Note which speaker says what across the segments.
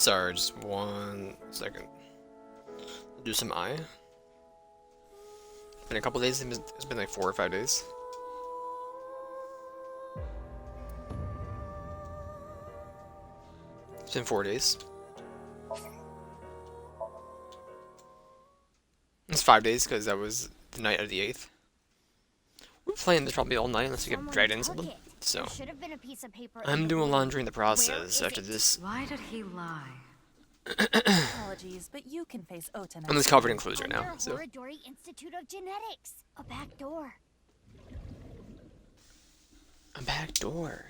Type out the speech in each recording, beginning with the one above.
Speaker 1: Sorry, just 1 second. Do some eye. It's been a couple days. It's been like 4 or 5 days. It's been 4 days. It's 5 days because that was the night of the 8th. We're playing this probably all night unless we get dragged into something. So I'm doing laundry in the process after this.
Speaker 2: Why did he lie?
Speaker 3: Apologies, but you can face Ota
Speaker 1: I'm just covered in clothes right now. So
Speaker 4: Institute of Genetics. A back door.
Speaker 1: a back door.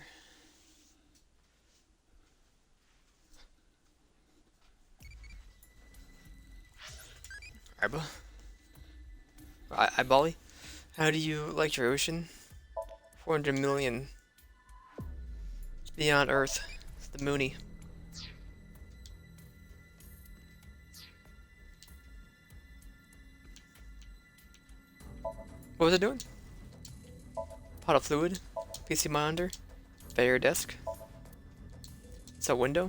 Speaker 1: Arba. Bolly. How do you like your ocean? 400 million. It's beyond Earth. It's the Moony. What was it doing? Pot of fluid. PC monitor. Bare desk. It's a window.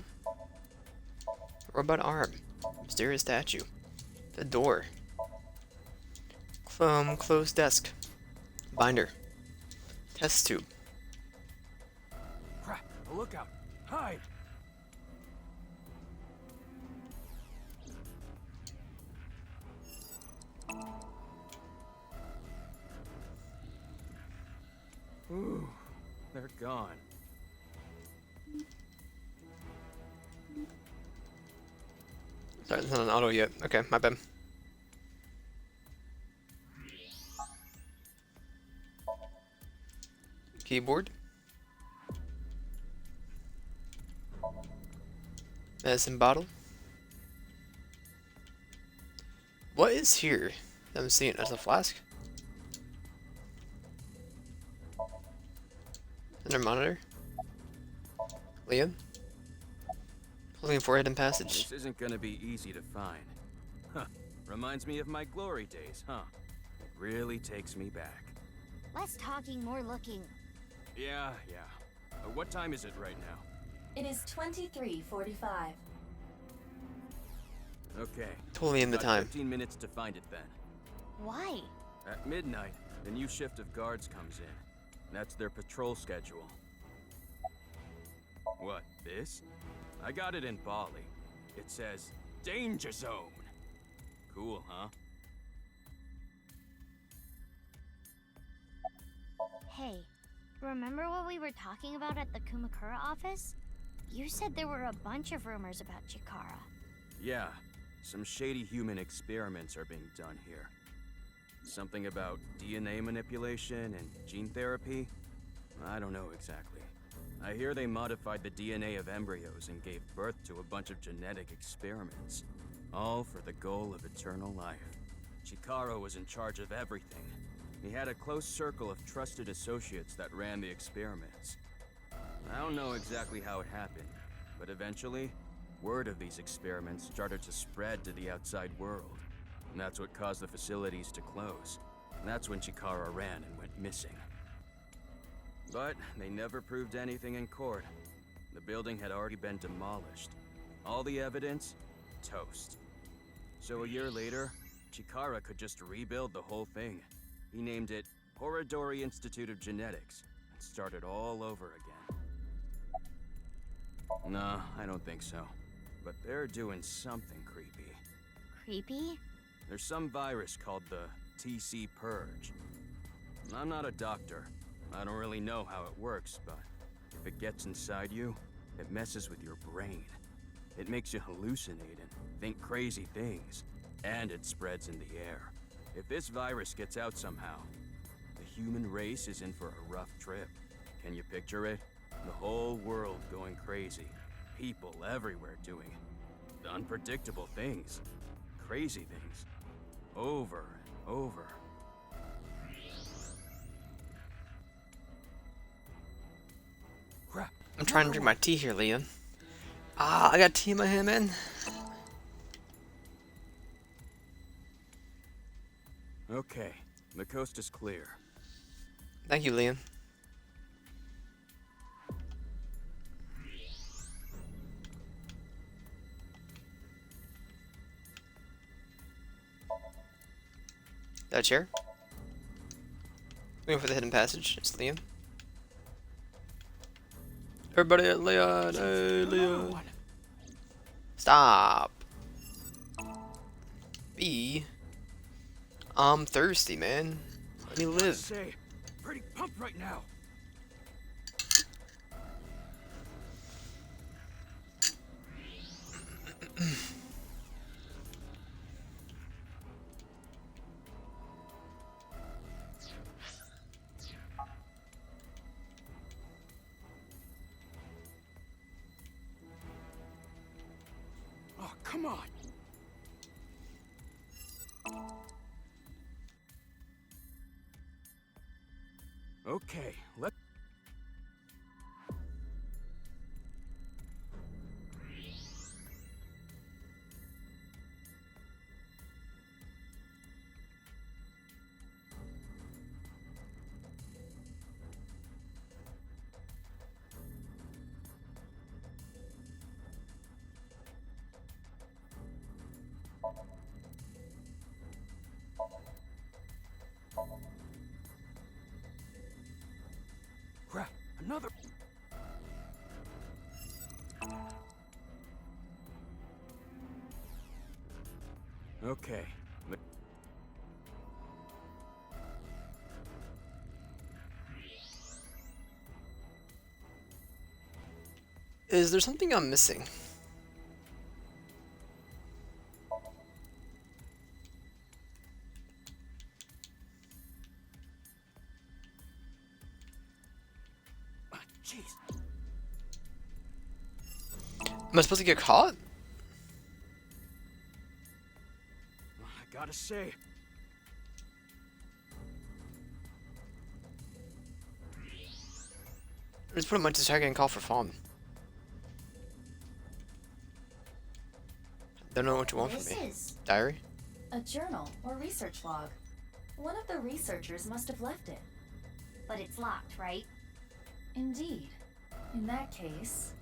Speaker 1: Robot arm. Mysterious statue. The door. Closed desk. Binder. Test tube.
Speaker 5: Crap! Look out! Hide! Ooh, they're gone.
Speaker 1: Sorry, it's not an auto yet. Okay, my bad. Keyboard. Medicine bottle. What is here? I haven't seen it as a flask. Center monitor. Liam. Holding forehead and passage.
Speaker 5: This isn't gonna be easy to find. Huh. Reminds me of my glory days, huh? It really takes me back.
Speaker 4: Less talking, more looking.
Speaker 5: Yeah. What time is it right now?
Speaker 2: It is 23:45.
Speaker 5: Okay.
Speaker 1: Totally in the
Speaker 5: Got
Speaker 1: time.
Speaker 5: 15 minutes to find it then.
Speaker 4: Why?
Speaker 5: At midnight, the new shift of guards comes in. That's their patrol schedule. What, this? I got it in Bali. It says, Danger Zone. Cool, huh?
Speaker 4: Hey, remember what we were talking about at the Kumakura office? You said there were a bunch of rumors about Chikara.
Speaker 5: Yeah, some shady human experiments are being done here. Something about DNA manipulation and gene therapy? I don't know exactly. I hear they modified the DNA of embryos and gave birth to a bunch of genetic experiments. All for the goal of eternal life. Chikara was in charge of everything. He had a close circle of trusted associates that ran the experiments. I don't know exactly how it happened, but eventually, word of these experiments started to spread to the outside world. And that's what caused the facilities to close. And that's when Chikara ran and went missing. But they never proved anything in court. The building had already been demolished. All the evidence, toast. So a year later, Chikara could just rebuild the whole thing. He named it Horadori Institute of Genetics and started all over again. Nah, I don't think so. But they're doing something creepy.
Speaker 4: Creepy?
Speaker 5: There's some virus called the TC Purge. I'm not a doctor. I don't really know how it works, but if it gets inside you, it messes with your brain. It makes you hallucinate and think crazy things, and it spreads in the air. If this virus gets out somehow, the human race is in for a rough trip. Can you picture it? The whole world going crazy. People everywhere doing unpredictable things. Crazy things. Over and over. Crap.
Speaker 1: I'm trying to drink my tea here, Liam. Ah, I got tea in my hand, man.
Speaker 5: Okay, the coast is clear.
Speaker 1: Thank you, Liam. That chair? Going for the hidden passage. It's Leon. Everybody at Leon! Hey, Leon! Stop! B. I'm thirsty, man. Let me live.
Speaker 5: Say, pretty pumped right now. Oh, come on. Okay, let. Crap, another. Okay.
Speaker 1: Is there something I'm missing?
Speaker 5: Jeez.
Speaker 1: Am I supposed to get caught?
Speaker 5: I gotta say.
Speaker 1: I'm just putting my tag and call for Fawn. Don't know what you want from
Speaker 2: This
Speaker 1: me.
Speaker 2: is
Speaker 1: Diary?
Speaker 2: a journal or research log. One of the researchers must have left it.
Speaker 4: But it's locked, right?
Speaker 2: Indeed. In that case,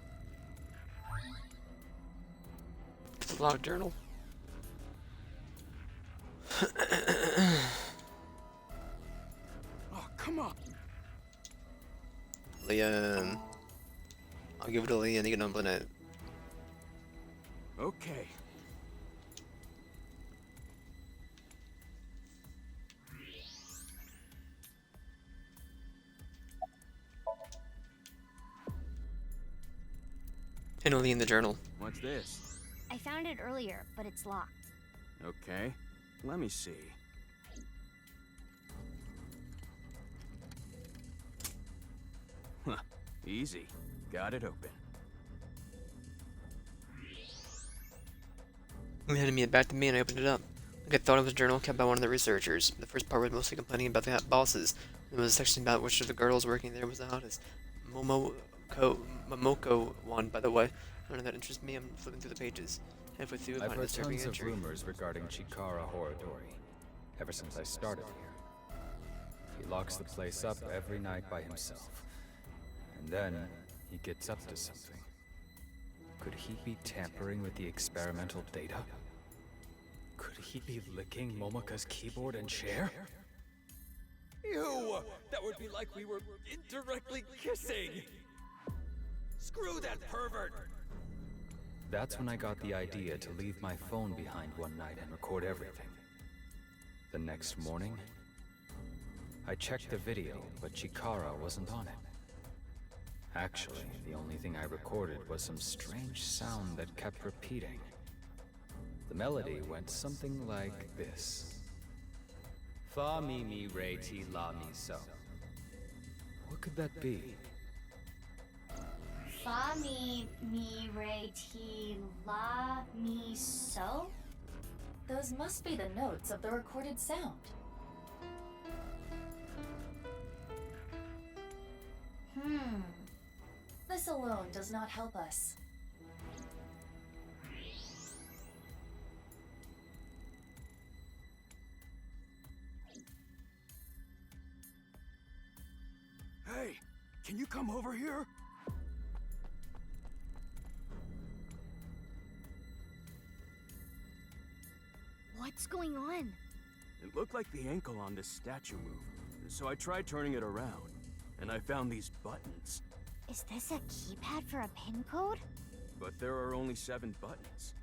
Speaker 1: It's a log journal.
Speaker 5: Oh, come on.
Speaker 1: Leon. I'll give it to Leon, he can open it.
Speaker 5: Okay.
Speaker 1: And Leon the journal.
Speaker 5: What's this?
Speaker 4: I found it earlier, but it's locked.
Speaker 5: Okay. Let me see. Huh. Easy. Got it open.
Speaker 1: He handed it back to me and I opened it up. Like I thought it was a journal kept by one of the researchers. The first part was mostly complaining about the hot bosses. There was a section about which of the girls working there was the hottest. Momoko one, by the way. None of that interests me. I'm flipping through the pages. Halfway through, I
Speaker 6: I've
Speaker 1: find a
Speaker 6: heard
Speaker 1: disturbing
Speaker 6: tons of
Speaker 1: entry.
Speaker 6: rumors regarding Chikara Horodori, ever since I started here. He locks the place up every night by himself. And then, he gets up to something. Could he be tampering with the experimental data? Could he be licking Momoka's keyboard and chair?
Speaker 7: Ew! That would be like we were indirectly kissing! Screw that pervert!
Speaker 6: That's when I got the idea to leave my phone behind one night and record everything. The next morning, I checked the video, but Chikara wasn't on it. Actually, the only thing I recorded was some strange sound that kept repeating. The melody went something like this. Fa mi mi re ti la mi so. What could that be?
Speaker 4: Fa mi re ti la mi so?
Speaker 2: those must be the notes of the recorded sound. This alone does not help us.
Speaker 5: Hey, can you come over here?
Speaker 4: What's going on?
Speaker 5: It It looked like the ankle on this statue moved, so I tried turning it around, and I found these buttons.
Speaker 4: Is this a keypad for a pin code?
Speaker 5: But there are only 7 buttons.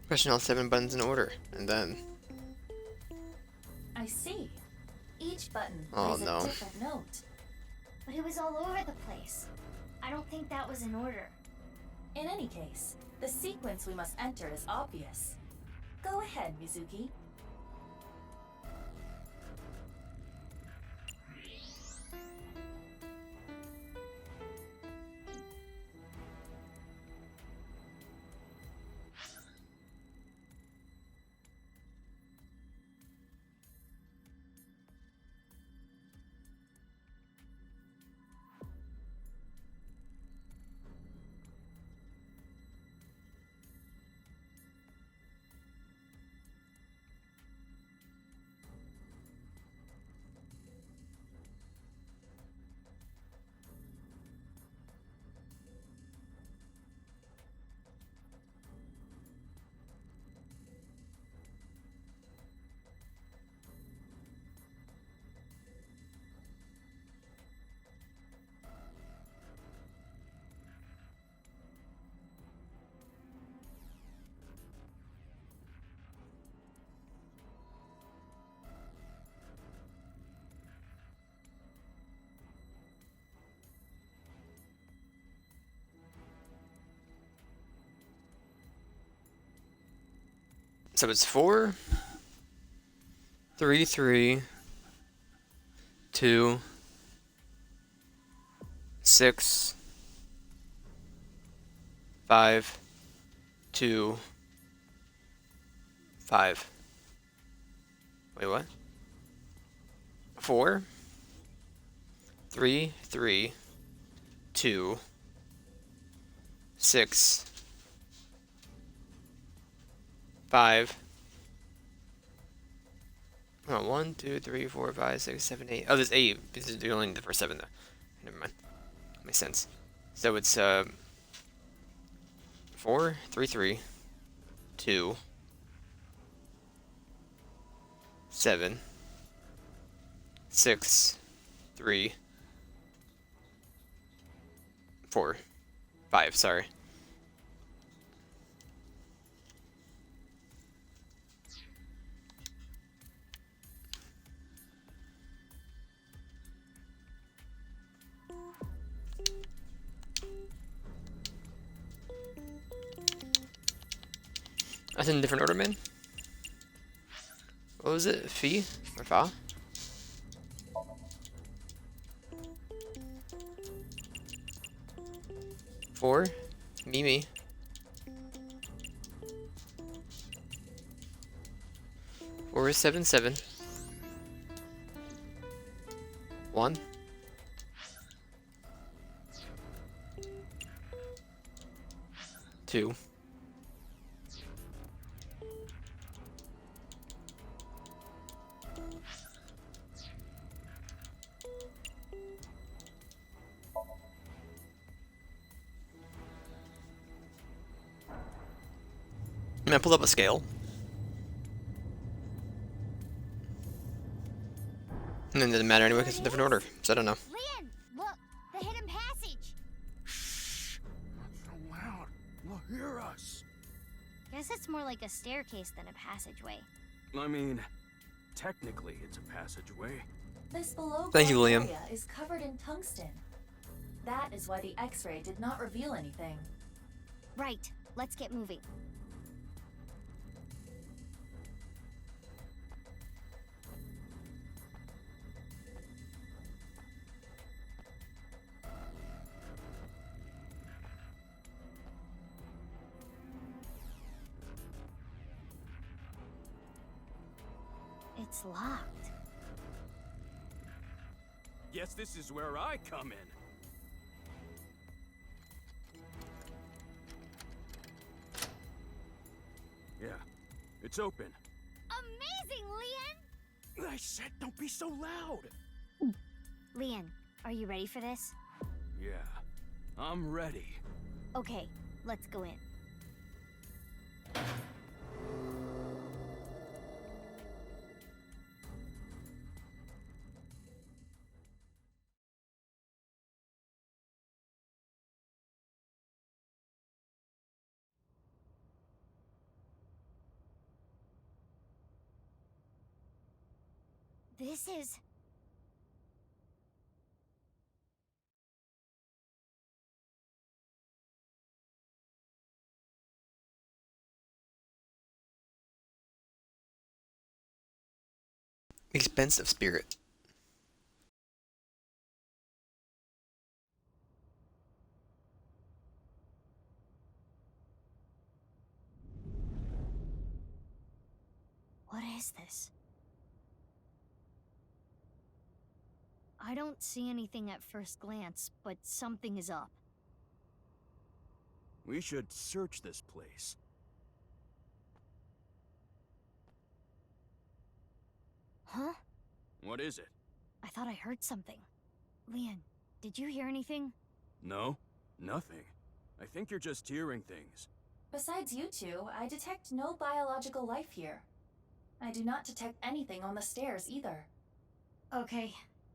Speaker 1: Pressing all 7 buttons in order, and then...
Speaker 2: I see. Each button
Speaker 1: Oh,
Speaker 2: plays
Speaker 1: no.
Speaker 2: a different note.
Speaker 4: But it was all over the place. I don't think that was in order.
Speaker 2: In any case, the sequence we must enter is obvious. Go ahead, Mizuki.
Speaker 1: So it's 4, 3, 3, 2, 6, 5, 2, 5. Wait, what? 4, 3, 3, 2, 6, 5. Oh, 1, 2, 3, 4, 5, 6, 7, 8. Oh, there's 8. This is only the first 7 though. Never mind. Makes sense. So it's 4, 3, 3, 2, 7, 6, 3, 4, 5. Sorry. That's in a different order, man. What was it? Fee or fa? Four? Mimi. Four is 7, 7. 1. 2. 'I pulled up a scale. And then it didn't matter anyway because it's a different order, so I don't know.
Speaker 4: Lian, look, the hidden passage.
Speaker 5: Shh! Not so loud. They'll hear us.
Speaker 4: Guess it's more like a staircase than a passageway.
Speaker 5: I mean, technically it's a passageway.
Speaker 2: This below
Speaker 1: Thank you, Liam.
Speaker 2: area is covered in tungsten. That is why the X-ray did not reveal anything.
Speaker 4: Right, let's get moving. It's locked.
Speaker 5: Guess this is where I come in. Yeah, it's open.
Speaker 4: Amazing, Lian!
Speaker 5: I said don't be so loud.
Speaker 4: Lian, are you ready for this?
Speaker 5: Yeah, I'm ready.
Speaker 4: Okay, let's go in. This is...
Speaker 1: Expensive spirit.
Speaker 4: What is this? I don't see anything at first glance, but something is up.
Speaker 5: We should search this place.
Speaker 4: Huh?
Speaker 5: What is it?
Speaker 4: I thought I heard something. Leon, did you hear anything?
Speaker 5: No? Nothing. I think you're just hearing things.
Speaker 2: Besides you two, I detect no biological life here. I do not detect anything on the stairs either.
Speaker 4: Okay,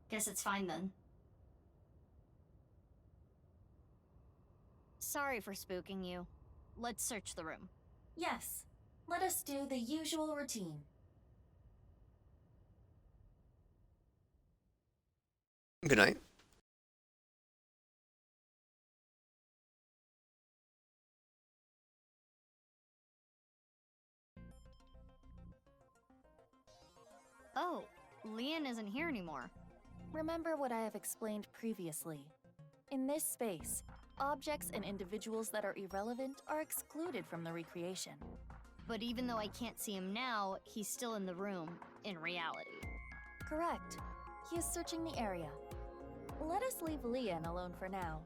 Speaker 4: guess it's fine then. Sorry for spooking you. Let's search the room.
Speaker 2: Yes, let us do the usual routine.
Speaker 1: Good night.
Speaker 4: Oh, Leon isn't here anymore.
Speaker 2: Remember what I have explained previously. In this space, objects and individuals that are irrelevant are excluded from the recreation.
Speaker 4: But even though I can't see him now, he's still in the room, in reality.
Speaker 2: Correct. He is searching the area. Let us leave Leon alone for now.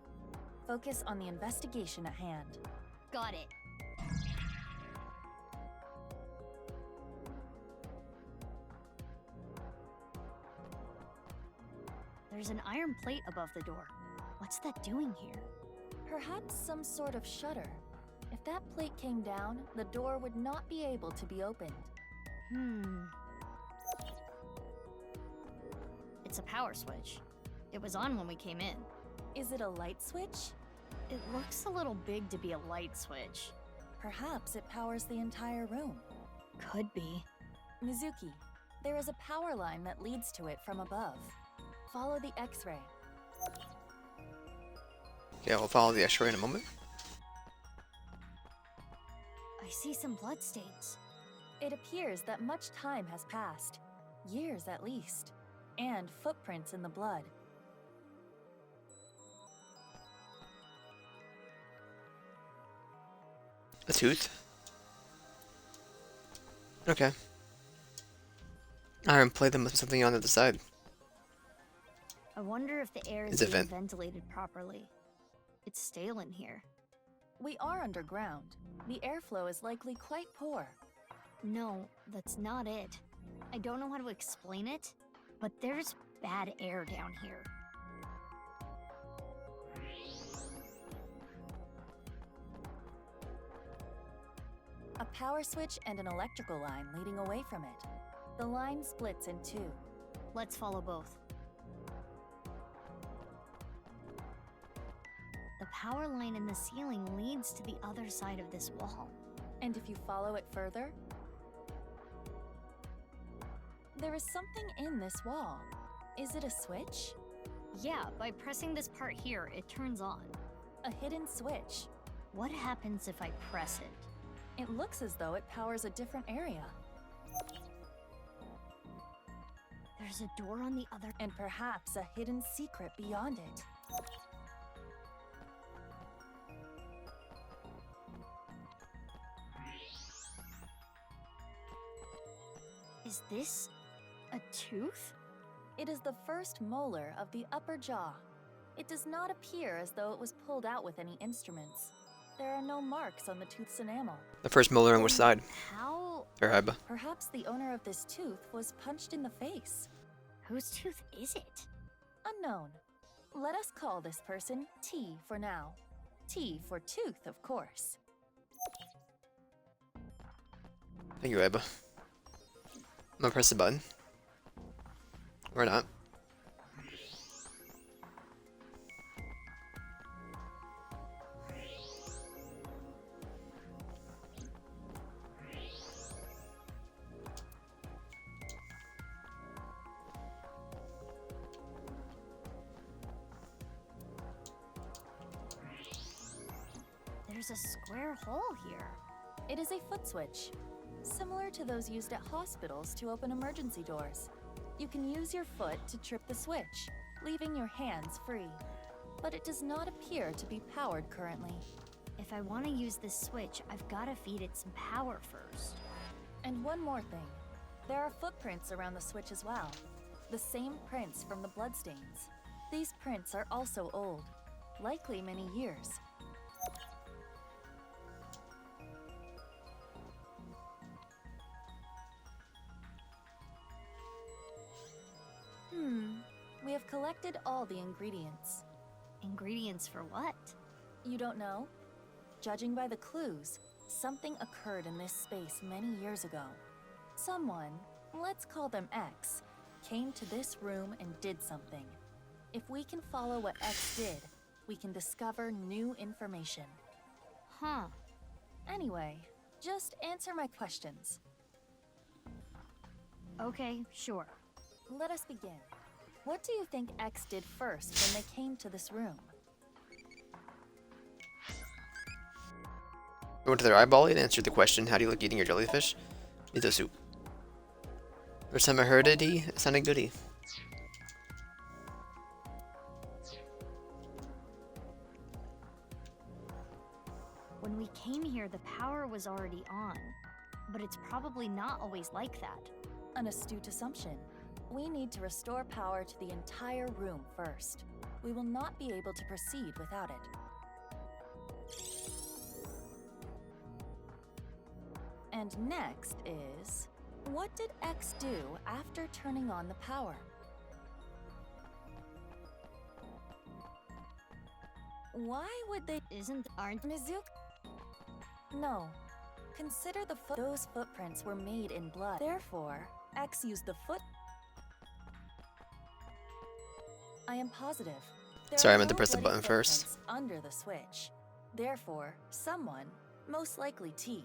Speaker 2: Focus on the investigation at hand.
Speaker 4: Got it. There's an iron plate above the door. What's that doing here?
Speaker 2: Perhaps some sort of shutter. If that plate came down, the door would not be able to be opened.
Speaker 4: It's a power switch. It was on when we came in.
Speaker 2: Is it a light switch?
Speaker 4: It looks a little big to be a light switch.
Speaker 2: Perhaps it powers the entire room.
Speaker 4: Could be.
Speaker 2: Mizuki, there is a power line that leads to it from above. Follow the X-ray.
Speaker 1: Yeah, we'll follow the X-ray in a moment.
Speaker 4: I see some bloodstains.
Speaker 2: It appears that much time has passed. Years at least. And footprints in the blood.
Speaker 1: A tooth. Okay. Iron plate, there must be something on the other side.
Speaker 4: I wonder if the air
Speaker 1: Is
Speaker 4: is
Speaker 1: it
Speaker 4: being
Speaker 1: vent?
Speaker 4: ventilated properly. It's stale in here.
Speaker 2: We are underground. The airflow is likely quite poor.
Speaker 4: No, that's not it. I don't know how to explain it, but there's bad air down here.
Speaker 2: A power switch and an electrical line leading away from it. The line splits in two.
Speaker 4: Let's follow both. The power line in the ceiling leads to the other side of this wall.
Speaker 2: And if you follow it further, there is something in this wall. Is it a switch?
Speaker 4: Yeah, by pressing this part here, it turns on.
Speaker 2: A hidden switch.
Speaker 4: What happens if I press it?
Speaker 2: It looks as though it powers a different area.
Speaker 4: There's a door on the other...
Speaker 2: And perhaps a hidden secret beyond it.
Speaker 4: Is this a tooth?
Speaker 2: It is the first molar of the upper jaw. It does not appear as though it was pulled out with any instruments. There are no marks on the tooth's enamel.
Speaker 1: The first molar on which side?
Speaker 4: How...
Speaker 1: Or Haiba?
Speaker 2: Perhaps the owner of this tooth was punched in the face.
Speaker 4: Whose tooth is it?
Speaker 2: Unknown. Let us call this person T for now. T for tooth, of course.
Speaker 1: Thank you, Haiba. I'm gonna press the button. Or not.
Speaker 4: there's a square hole here?
Speaker 2: It is a foot switch, similar to those used at hospitals to open emergency doors. You can use your foot to trip the switch, leaving your hands free. But it does not appear to be powered currently.
Speaker 4: If I want to use this switch, I've got to feed it some power first.
Speaker 2: And one more thing. There are footprints around the switch as well. The same prints from the bloodstains. These prints are also old, likely many years. We have collected all the ingredients.
Speaker 4: Ingredients for what?
Speaker 2: You don't know? Judging by the clues, something occurred in this space many years ago. Someone, let's call them X, came to this room and did something. If we can follow what X did, we can discover new information.
Speaker 4: Huh.
Speaker 2: Anyway, just answer my questions.
Speaker 4: Okay, sure.
Speaker 2: Let us begin. What do you think X did first when they came to this room?
Speaker 1: I went to their eyeball and answered the question, how do you like eating your jellyfish? Miso soup. First time I heard it, it sounded goody.
Speaker 4: When we came here, the power was already on. But it's probably not always like that.
Speaker 2: An astute assumption. We need to restore power to the entire room first. We will not be able to proceed without it. And next is, what did X do after turning on the power? Why would they? Aren't Mizuki? No. Consider those footprints were made in blood. Therefore, X used the foot. I am positive.
Speaker 1: Sorry, I meant to press the button first.
Speaker 2: Under the switch. Therefore, someone, most likely T,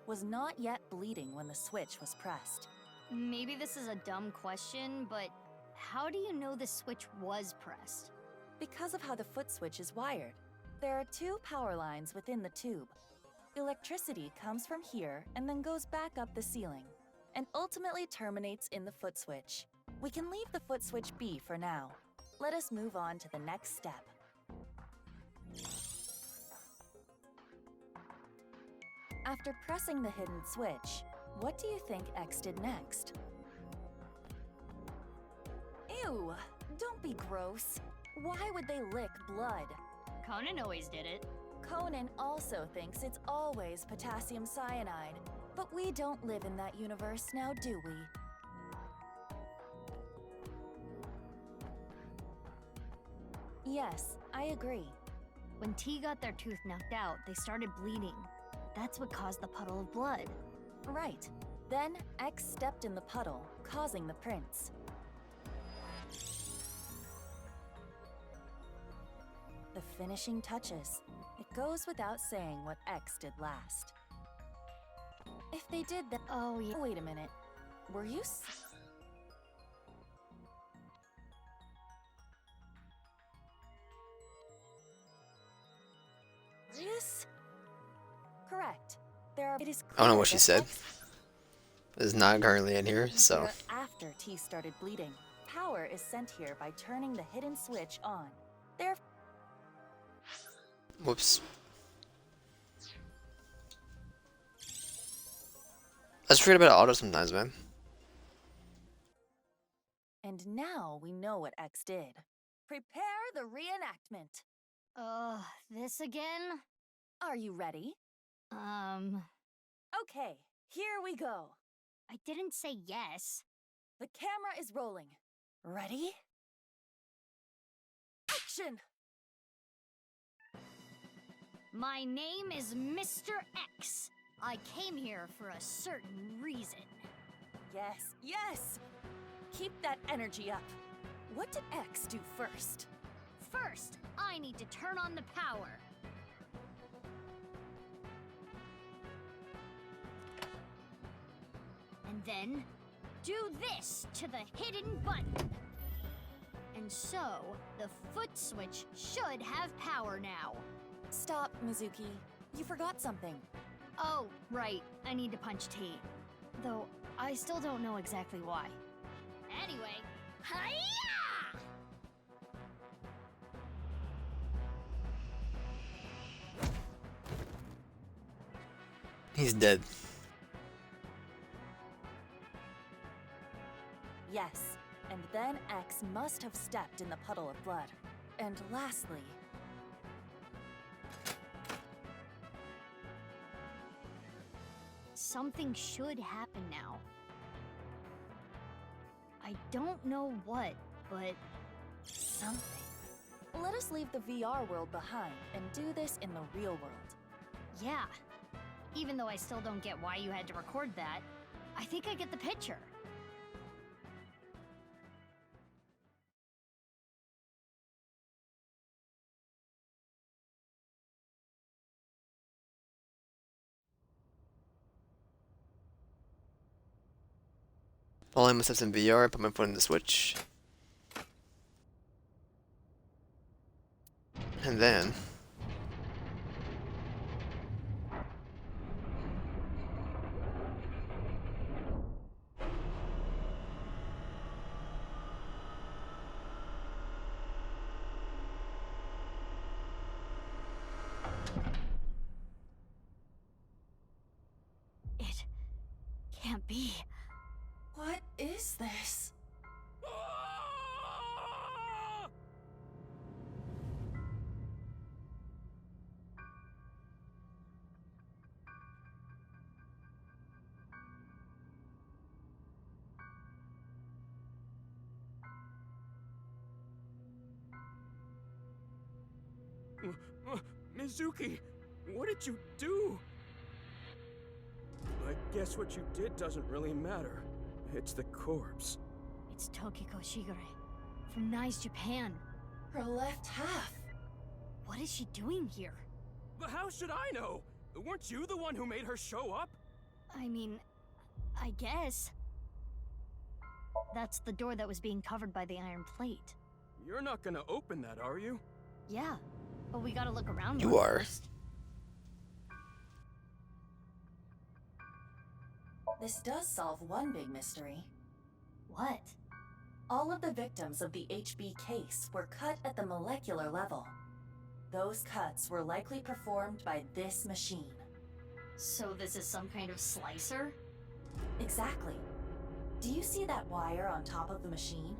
Speaker 2: was not yet bleeding when the switch was pressed.
Speaker 4: Maybe this is a dumb question, but how do you know the switch was pressed?
Speaker 2: Because of how the foot switch is wired. There are two power lines within the tube. Electricity comes from here and then goes back up the ceiling, and ultimately terminates in the foot switch. We can leave the foot switch be for now. Let us move on to the next step. After pressing the hidden switch, what do you think X did next? Ew! Don't be gross. Why would they lick blood?
Speaker 4: Conan always did it.
Speaker 2: Conan also thinks it's always potassium cyanide. But we don't live in that universe now, do we? Yes, I agree.
Speaker 4: When T got their tooth knocked out, they started bleeding. That's what caused the puddle of blood.
Speaker 2: Right. Then X stepped in the puddle, causing the prints. The finishing touches. It goes without saying what X did last. If they did that— Oh, yeah. Wait a minute. Were you serious? Correct. It is
Speaker 1: I don't know what
Speaker 2: clear
Speaker 1: she
Speaker 2: that
Speaker 1: said.
Speaker 2: X
Speaker 1: It's not currently in here, so.
Speaker 2: here after T started bleeding. Power is sent here by turning the hidden switch on. Therefore,
Speaker 1: Whoops. I just forget about auto sometimes, man.
Speaker 2: and now we know what X did. Prepare the reenactment.
Speaker 4: This again?
Speaker 2: Are you ready? Okay, here we go.
Speaker 4: I didn't say yes.
Speaker 2: The camera is rolling. Ready? Action!
Speaker 4: My name is Mr. X. I came here for a certain reason.
Speaker 2: Yes, yes! Keep that energy up. What did X do first?
Speaker 4: First, I need to turn on the power. And then, do this to the hidden button. And so, the foot switch should have power now.
Speaker 2: Stop, Mizuki. You forgot something.
Speaker 4: Oh, right. I need to punch T. Though, I still don't know exactly why. Anyway, hiya!
Speaker 1: He's dead.
Speaker 2: Yes, and then X must have stepped in the puddle of blood. And lastly...
Speaker 4: Something should happen now. I don't know what, but...
Speaker 2: something. Let us leave the VR world behind and do this in the real world.
Speaker 4: Yeah. Even though I still don't get why you had to record that, I think I get the picture.
Speaker 1: Well, I must have some VR, put my foot in the switch. And then...
Speaker 4: It can't be.
Speaker 2: What is this?
Speaker 5: Mizuki, what did you do? I guess what you did doesn't really matter. It's the corpse.
Speaker 4: It's Tokiko Shigure from Nice, Japan.
Speaker 2: Her left half.
Speaker 4: What is she doing here?
Speaker 5: But how should I know? Weren't you the one who made her show up?
Speaker 4: I mean, I guess. That's the door that was being covered by the iron plate.
Speaker 5: You're not gonna open that, are you?
Speaker 4: Yeah, but we gotta look around
Speaker 1: You
Speaker 4: more
Speaker 1: are.
Speaker 4: first.
Speaker 2: This does solve one big mystery.
Speaker 4: What?
Speaker 2: All of the victims of the HB case were cut at the molecular level. Those cuts were likely performed by this machine.
Speaker 4: So this is some kind of slicer?
Speaker 2: Exactly. Do you see that wire on top of the machine?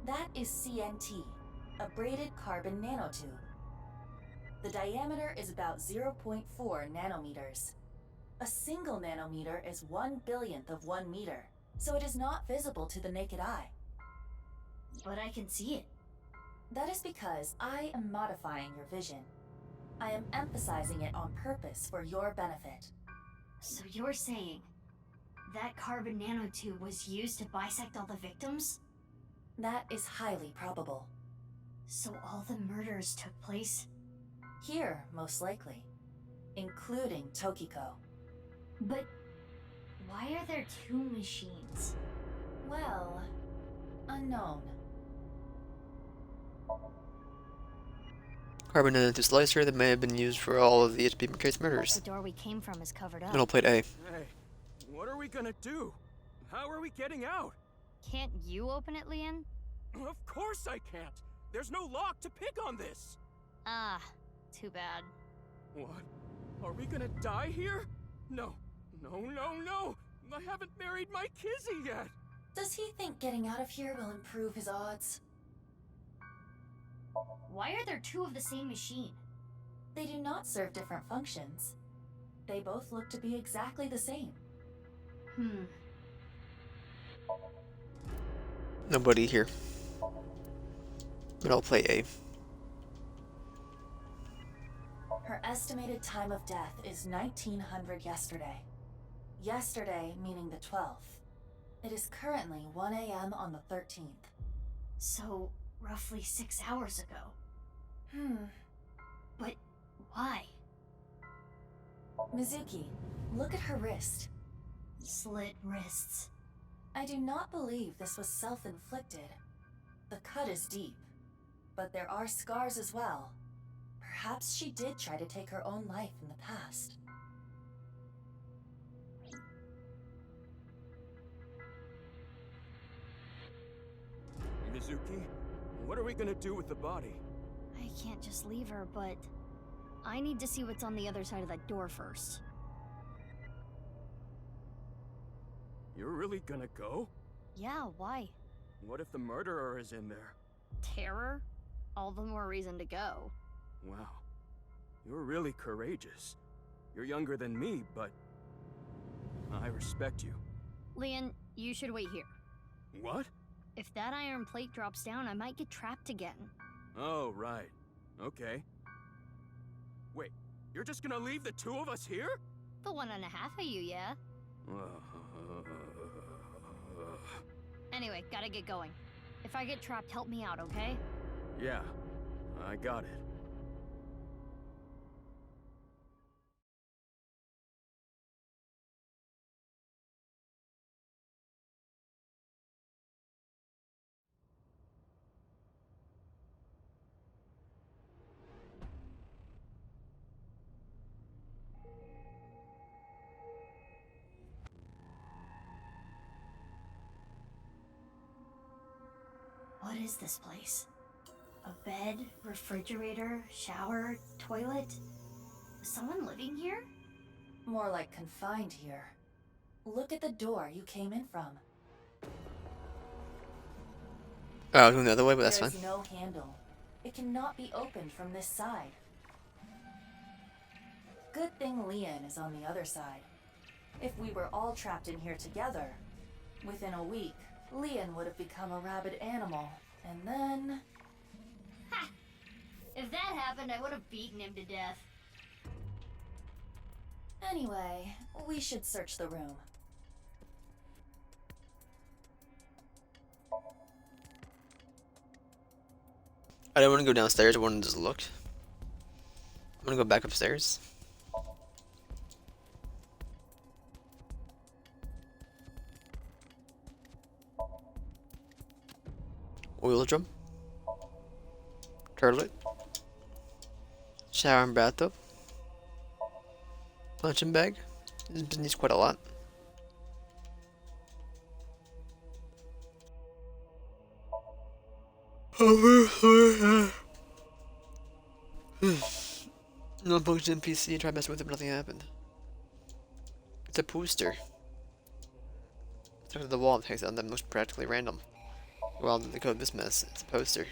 Speaker 2: That is CNT, a braided carbon nanotube. The diameter is about 0.4 nanometers. A single nanometer is 1/1000th of 1 meter, so it is not visible to the naked eye.
Speaker 4: But I can see it.
Speaker 2: That is because I am modifying your vision. I am emphasizing it on purpose for your benefit.
Speaker 4: So you're saying that carbon nanotube was used to bisect all the victims?
Speaker 2: That is highly probable.
Speaker 4: So all the murders took place?
Speaker 2: Here, most likely. Including Tokiko.
Speaker 4: But why are there two machines?
Speaker 2: Well, unknown.
Speaker 1: Carbon nanotube slicer that may have been used for all of the HB case
Speaker 4: The
Speaker 1: murders.
Speaker 4: door we came from is covered up.
Speaker 1: Middle plate A.
Speaker 5: Hey, what are we gonna do? How are we getting out?
Speaker 4: Can't you open it, Leon?
Speaker 5: Of course I can't. There's no lock to pick on this.
Speaker 4: Ah, too bad.
Speaker 5: What? Are we gonna die here? No. No, no, no! I haven't married my Kizzy yet!
Speaker 2: Does he think getting out of here will improve his odds?
Speaker 4: Why are there two of the same machine?
Speaker 2: They do not serve different functions. They both look to be exactly the same.
Speaker 1: Nobody here. Middle plate A.
Speaker 2: Her estimated time of death is 1900 yesterday. Yesterday meaning the 12th. It is currently 1 a.m. on the 13th.
Speaker 4: So, roughly 6 hours ago. But why?
Speaker 2: Mizuki, look at her wrist.
Speaker 4: Slit wrists.
Speaker 2: I do not believe this was self-inflicted. The cut is deep, but there are scars as well. Perhaps she did try to take her own life in the past.
Speaker 5: Mizuki, what are we gonna do with the body?
Speaker 4: I can't just leave her, but I need to see what's on the other side of that door first.
Speaker 5: You're really gonna go?
Speaker 4: Yeah, why?
Speaker 5: What if the murderer is in there?
Speaker 4: Terror? All the more reason to go.
Speaker 5: Wow. You're really courageous. You're younger than me, but I respect you.
Speaker 4: Leon, you should wait here.
Speaker 5: What?
Speaker 4: If that iron plate drops down, I might get trapped again.
Speaker 5: Oh, right. Okay. Wait, you're just gonna leave the two of us here?
Speaker 4: The 1.5 of you, yeah? Anyway, gotta get going. If I get trapped, help me out, okay?
Speaker 5: Yeah, I got it.
Speaker 4: What is this place? A bed, refrigerator, shower, toilet? Is someone living here?
Speaker 2: More like confined here. Look at the door you came in from.
Speaker 1: Oh, I was going the other way, but that's fine.
Speaker 2: There's no handle. It cannot be opened from this side. Good thing Leon is on the other side. If we were all trapped in here together, within a week, Leon would have become a rabid animal, and then...
Speaker 4: Ha! If that happened, I would have beaten him to death.
Speaker 2: Anyway, we should search the room.
Speaker 1: I don't want to go downstairs, I want to just look. I'm gonna go back upstairs. Oil drum. Toilet. Shower and bathtub. Punching bag. This needs quite a lot. No bugs in PC, try messing with it, but nothing happened. It's a poster. Stuck to the wall and takes out that most practically random. Well, the code of this mess, it's a poster.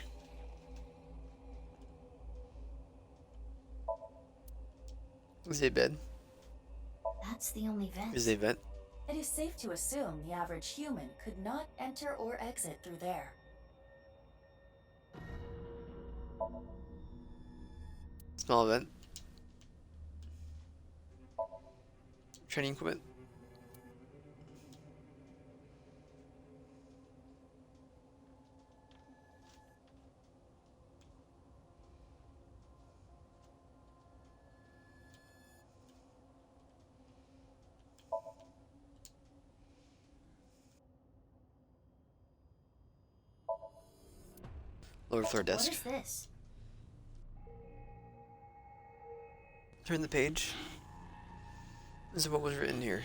Speaker 1: Is it a bed?
Speaker 4: That's the only vent.
Speaker 1: Is it a vent?
Speaker 2: It is safe to assume the average human could not enter or exit through there.
Speaker 1: Small vent. Training equipment. Lower floor desk.
Speaker 4: What is this?
Speaker 1: Turn the page. This is what was written here.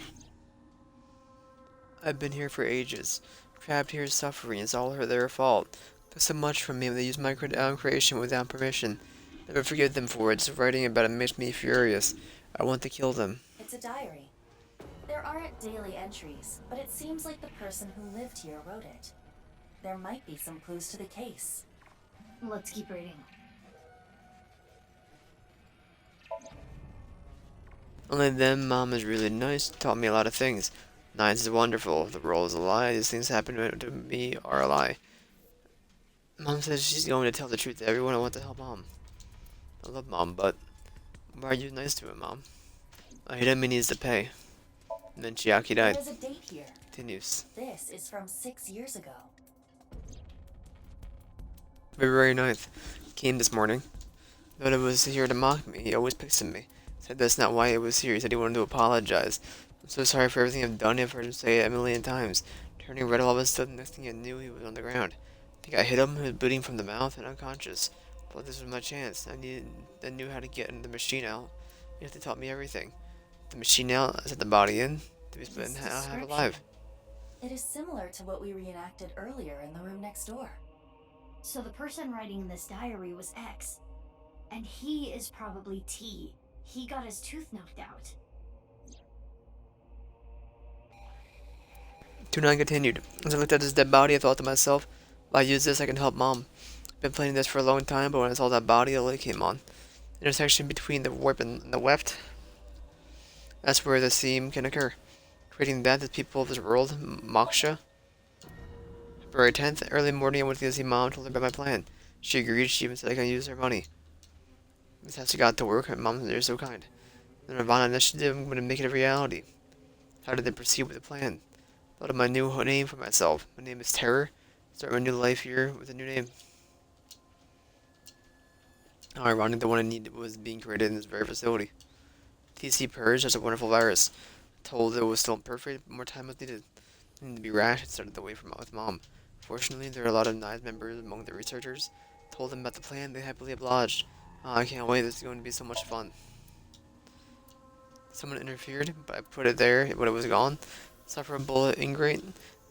Speaker 1: I've been here for ages. Trapped here suffering. It's all their fault. Took so much from me. They used my creation without permission. Never forgive them for it. Just writing about it makes me furious. I want to kill them.
Speaker 2: It's a diary. There aren't daily entries, but it seems like the person who lived here wrote it. There might be some clues to the case.
Speaker 4: Let's keep reading.
Speaker 1: Only then, Mom is really nice. Taught me a lot of things. Science is wonderful. The world is a lie. These things happen to me are a lie. Mom says she's going to tell the truth to everyone. I want to help Mom. I love Mom, but why are you nice to him, Mom? Hidemi needs to pay. And then Chiaki died.
Speaker 2: There's a date here.
Speaker 1: Continues.
Speaker 2: This is from 6 years ago.
Speaker 1: February 9th. Came this morning. Thought it was here to mock me. He always picks at me. Said that's not why he was here. He said he wanted to apologize. I'm so sorry for everything I've done. I've heard him say it a million times. Turning red all of a sudden, next thing I knew, he was on the ground. I think I hit him. He was bleeding from the mouth and unconscious. But this was my chance. I knew how to get the machine out. If they taught me everything. The machine out, I set the body in, to be split in
Speaker 2: This
Speaker 1: half
Speaker 2: description.
Speaker 1: alive.
Speaker 2: It is similar to what we reenacted earlier in the room next door.
Speaker 4: So the person writing this diary was X. And he is probably T. He got his tooth knocked out.
Speaker 1: 2-9 continued. As I looked at his dead body, I thought to myself, if I use this, I can help Mom. I've been planning this for a long time, but when I saw that body, a light came on. The intersection between the warp and the weft, that's where the seam can occur. Creating that, the people of this world, Moksha. February 10th, early morning, I went to see Mom, told her about my plan. She agreed, she even said I can use her money. This has to got to work, and Mom, they're so kind. The nirvanA initiative, I'm going to make it a reality. How did they proceed with the plan? Thought of my new name for myself. My name is Terror. Start my new life here with a new name. How ironic, the one I needed was being created in this very facility. TC Purge has a wonderful virus. Told it was still imperfect, but more time was needed. I needed to be rash and started the way with Mom. Fortunately, there are a lot of nice members among the researchers. Told them about the plan, they happily obliged. I can't wait, this is going to be so much fun. Someone interfered, but I put it there when it was gone. Suffer a bullet ingrate.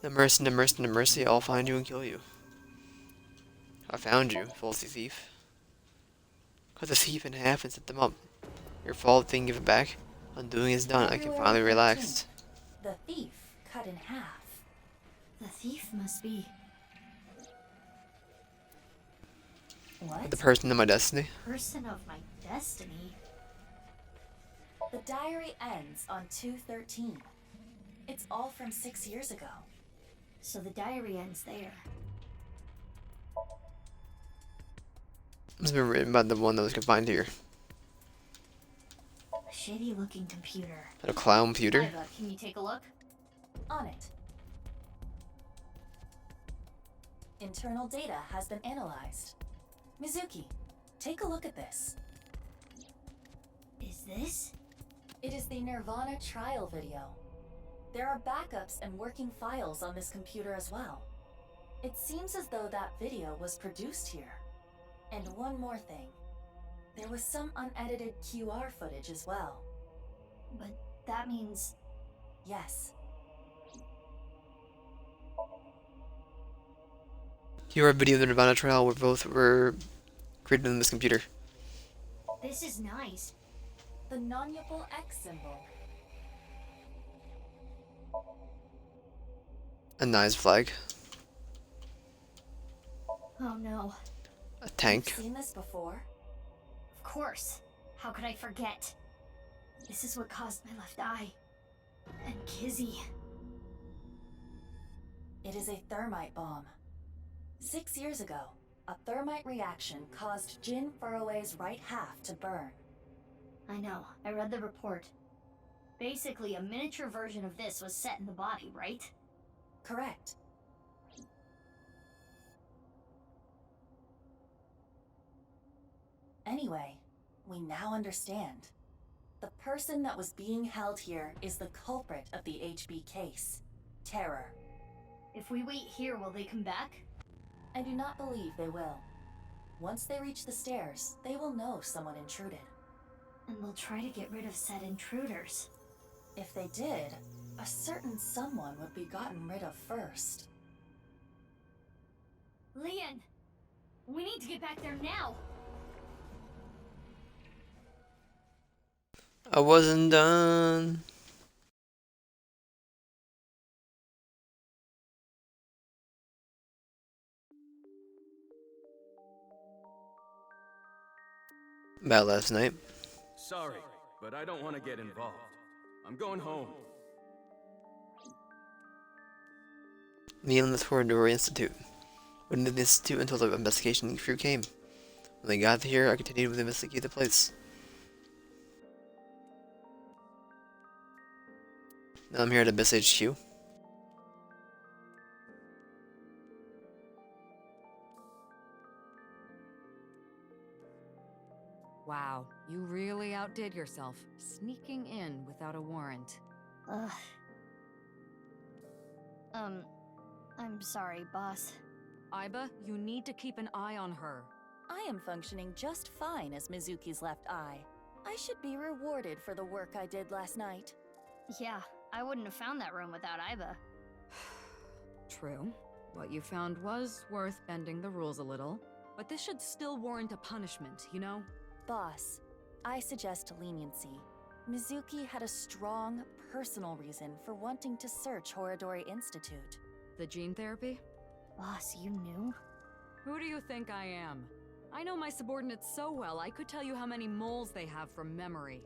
Speaker 1: No mercy, no mercy, no mercy, I'll find you and kill you. I found you, falsy thief. Cut the thief in half and set them up. Your fault, didn't give it back. Undoing is done, I can
Speaker 2: February
Speaker 1: finally
Speaker 2: 13th.
Speaker 1: relax.
Speaker 2: The thief cut in half.
Speaker 4: The thief must be
Speaker 2: What?
Speaker 1: The person of my destiny.
Speaker 4: person of my destiny.
Speaker 2: The diary ends on 2/13. It's all from 6 years ago.
Speaker 4: So the diary ends there.
Speaker 1: It's been written by the one that was confined here.
Speaker 4: A shitty looking computer.
Speaker 1: A clown computer.
Speaker 4: Iva, can you take a look?
Speaker 2: On it. Internal data has been analyzed. Mizuki, take a look at this.
Speaker 4: Is this?
Speaker 2: It is the nirvanA trial video. There are backups and working files on this computer as well. It seems as though that video was produced here. And one more thing. There was some unedited QR footage as well.
Speaker 4: But that means
Speaker 2: Yes,
Speaker 1: Here are video of the nirvanA trial where both were created on this computer.
Speaker 4: this is nice.
Speaker 2: the non-upal X symbol.
Speaker 1: A nice flag.
Speaker 4: Oh no.
Speaker 1: A tank.
Speaker 2: Seen this before?
Speaker 4: Of course. How could I forget? This is what caused my left eye. And Kizzy.
Speaker 2: It is a thermite bomb. 6 years ago, a thermite reaction caused Jin Furroway's right half to burn.
Speaker 4: I know. I read the report. Basically, a miniature version of this was set in the body, right?
Speaker 2: Correct. Anyway, we now understand. The person that was being held here is the culprit of the HB case, Terror.
Speaker 4: If we wait here, will they come back?
Speaker 2: I do not believe they will. Once they reach the stairs, they will know someone intruded.
Speaker 4: And they'll try to get rid of said intruders.
Speaker 2: If they did, a certain someone would be gotten rid of first.
Speaker 4: Leon! We need to get back there now!
Speaker 1: I wasn't done. About last night.
Speaker 5: Sorry, but I don't want to get involved. I'm going home.
Speaker 1: Neil left for Dory Institute. Went to the institute until the investigation crew came. When they got here, I continued to investigate the place. Now I'm here at Abyss HQ.
Speaker 3: Wow, you really outdid yourself, sneaking in without a warrant.
Speaker 4: Ugh. I'm sorry, boss.
Speaker 3: Iba, you need to keep an eye on her.
Speaker 2: I am functioning just fine as Mizuki's left eye. I should be rewarded for the work I did last night.
Speaker 4: Yeah, I wouldn't have found that room without Iba.
Speaker 3: True. What you found was worth bending the rules a little, but this should still warrant a punishment, you know?
Speaker 2: Boss, I suggest leniency. Mizuki had a strong, personal reason for wanting to search Horadori Institute.
Speaker 3: The gene therapy?
Speaker 4: Boss, you knew?
Speaker 3: Who do you think I am? I know my subordinates so well, I could tell you how many moles they have from memory.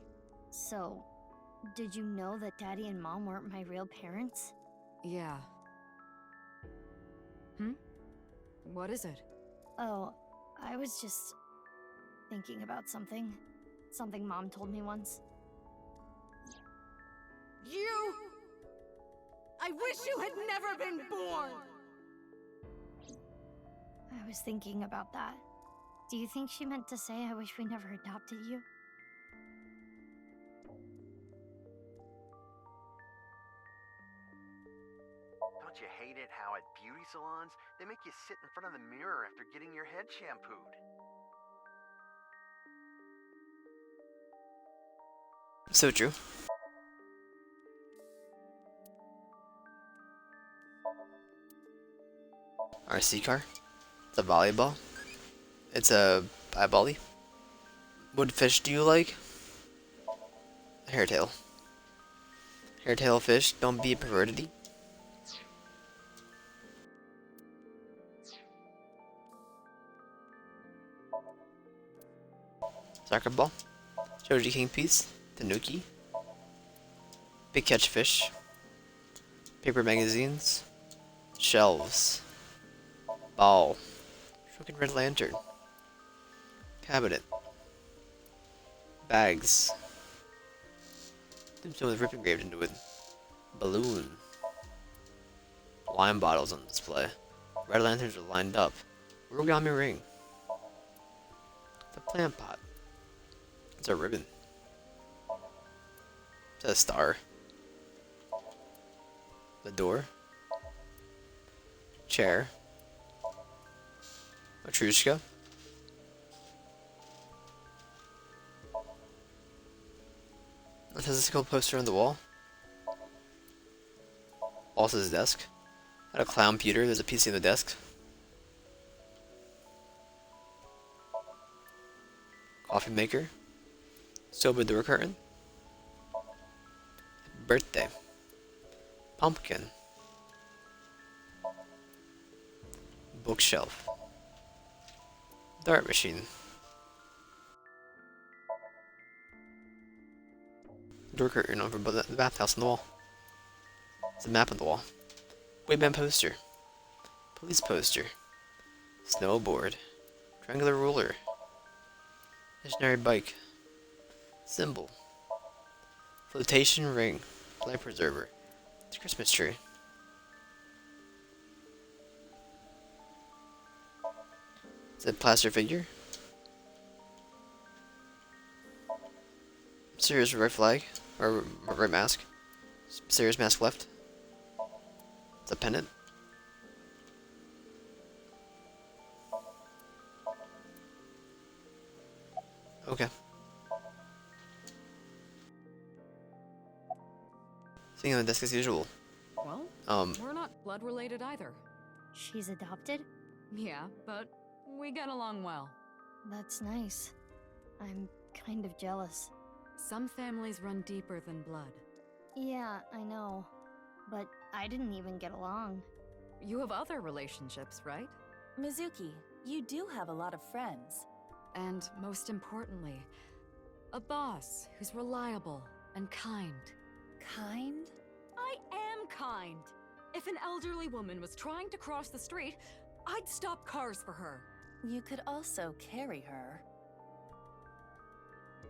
Speaker 4: So, did you know that Daddy and Mom weren't my real parents?
Speaker 3: Yeah. What is it?
Speaker 4: Oh, I was just thinking about something. Something Mom told me once.
Speaker 3: You! I wish you had never been born!
Speaker 4: I was thinking about that. Do you think she meant to say I wish we never adopted you?
Speaker 8: Don't you hate it how at beauty salons, they make you sit in front of the mirror after getting your head shampooed?
Speaker 1: So true. RC car. It's a volleyball. It's a eyebally. What fish do you like? Hairtail. Hairtail fish, don't be a perverted. Soccer ball. Shoji King piece. Tanuki. Big catch fish. Paper magazines. Shelves. Ball. Shrunken red lantern. Cabinet. Bags. Tombstone with rip engraved into it. Balloon. Wine bottles on display. Red lanterns are lined up. Origami ring. The plant pot. It's a ribbon. It's a star. The door. Chair. Matrushka. A physical poster on the wall. Boss's desk. At a clown computer, there's a PC on the desk. Coffee maker. Soba door curtain. Birthday. Pumpkin. Bookshelf. Dart machine. Door curtain over the bathhouse on the wall. There's a map on the wall. Wayman poster. Police poster. Snowboard. Triangular ruler. Stationary bike. Symbol. Flotation ring. Life preserver. It's a Christmas tree. It's a plaster figure. Serious red flag. Or red mask. Serious mask left. It's a pennant. Okay. Sitting on the desk as usual.
Speaker 3: Well, we're not blood related either.
Speaker 4: She's adopted?
Speaker 3: Yeah, but we get along well.
Speaker 4: That's nice. I'm kind of jealous.
Speaker 3: Some families run deeper than blood.
Speaker 4: Yeah, I know. But I didn't even get along.
Speaker 3: You have other relationships, right?
Speaker 2: Mizuki, you do have a lot of friends.
Speaker 3: And most importantly, a boss who's reliable and kind.
Speaker 2: Kind?
Speaker 3: I am kind. If an elderly woman was trying to cross the street, I'd stop cars for her.
Speaker 2: You could also carry her.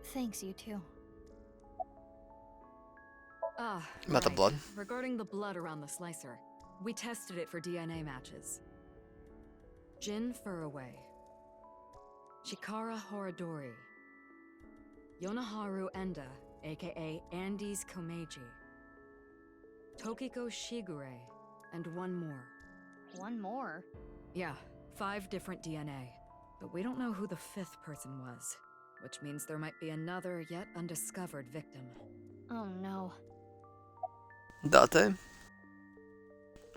Speaker 4: Thanks, you too.
Speaker 1: About the blood?
Speaker 3: Regarding the blood around the slicer, we tested it for DNA matches. Jin Furuway. Chikara Horadori. Yonaharu Enda, aka Andes Komeiji. Tokiko Shigure, and one more.
Speaker 4: One more?
Speaker 3: Yeah, 5 different DNA. But we don't know who the fifth person was, which means there might be another yet undiscovered victim.
Speaker 4: Oh no.
Speaker 1: Date?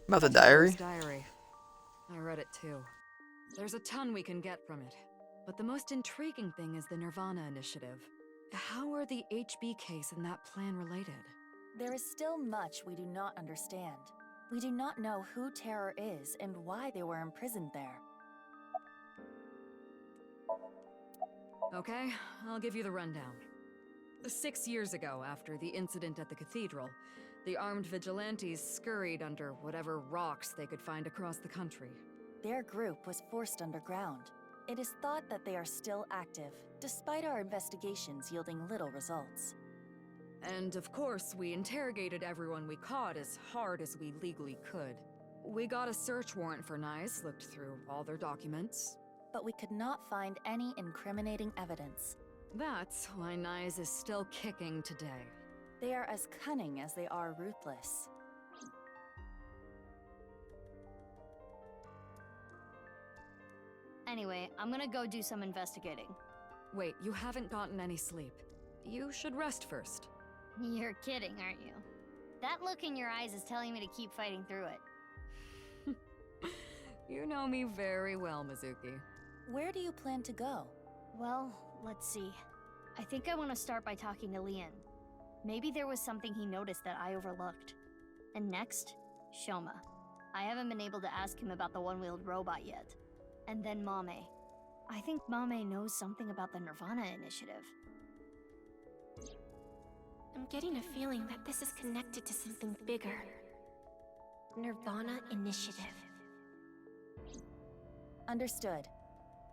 Speaker 1: About the diary?
Speaker 3: Diary. I read it too. There's a ton we can get from it. But the most intriguing thing is the nirvanA initiative. How are the HB case and that plan related?
Speaker 2: There is still much we do not understand. We do not know who Terror is and why they were imprisoned there.
Speaker 3: Okay, I'll give you the rundown. 6 years ago, after the incident at the cathedral, the armed vigilantes scurried under whatever rocks they could find across the country.
Speaker 2: Their group was forced underground. It is thought that they are still active, despite our investigations yielding little results.
Speaker 3: And of course, we interrogated everyone we caught as hard as we legally could. We got a search warrant for Nice, looked through all their documents.
Speaker 2: But we could not find any incriminating evidence.
Speaker 3: That's why Nice is still kicking today.
Speaker 2: They are as cunning as they are ruthless.
Speaker 4: Anyway, I'm gonna go do some investigating.
Speaker 3: Wait, you haven't gotten any sleep. You should rest first.
Speaker 4: You're kidding, aren't you? That look in your eyes is telling me to keep fighting through it.
Speaker 3: You know me very well, Mizuki.
Speaker 2: Where do you plan to go?
Speaker 4: Well, let's see. I think I want to start by talking to Leon. Maybe there was something he noticed that I overlooked. And next, Shoma. I haven't been able to ask him about the one-wheeled robot yet. And then Mame. I think Mame knows something about the nirvanA initiative.
Speaker 9: I'm getting a feeling that this is connected to something bigger. nirvanA initiative.
Speaker 2: Understood.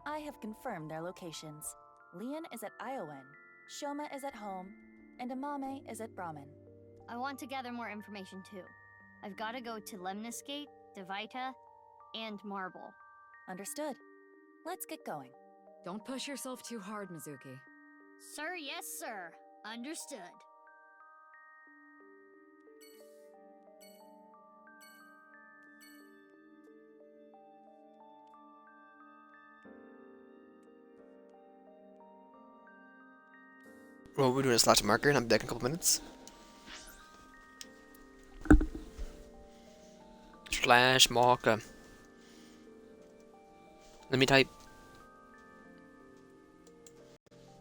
Speaker 2: I have confirmed their locations. Leon is at Iowan, Shoma is at home, and Amame is at Brahmin.
Speaker 4: I want to gather more information too. I've got to go to Lemnis Gate, Devita, and Marble.
Speaker 2: Understood. Let's get going.
Speaker 3: Don't push yourself too hard, Mizuki.
Speaker 4: Sir, yes, sir. Understood.
Speaker 1: Well, we're doing a slash marker and I'm back in a couple minutes. Slash marker. Let me type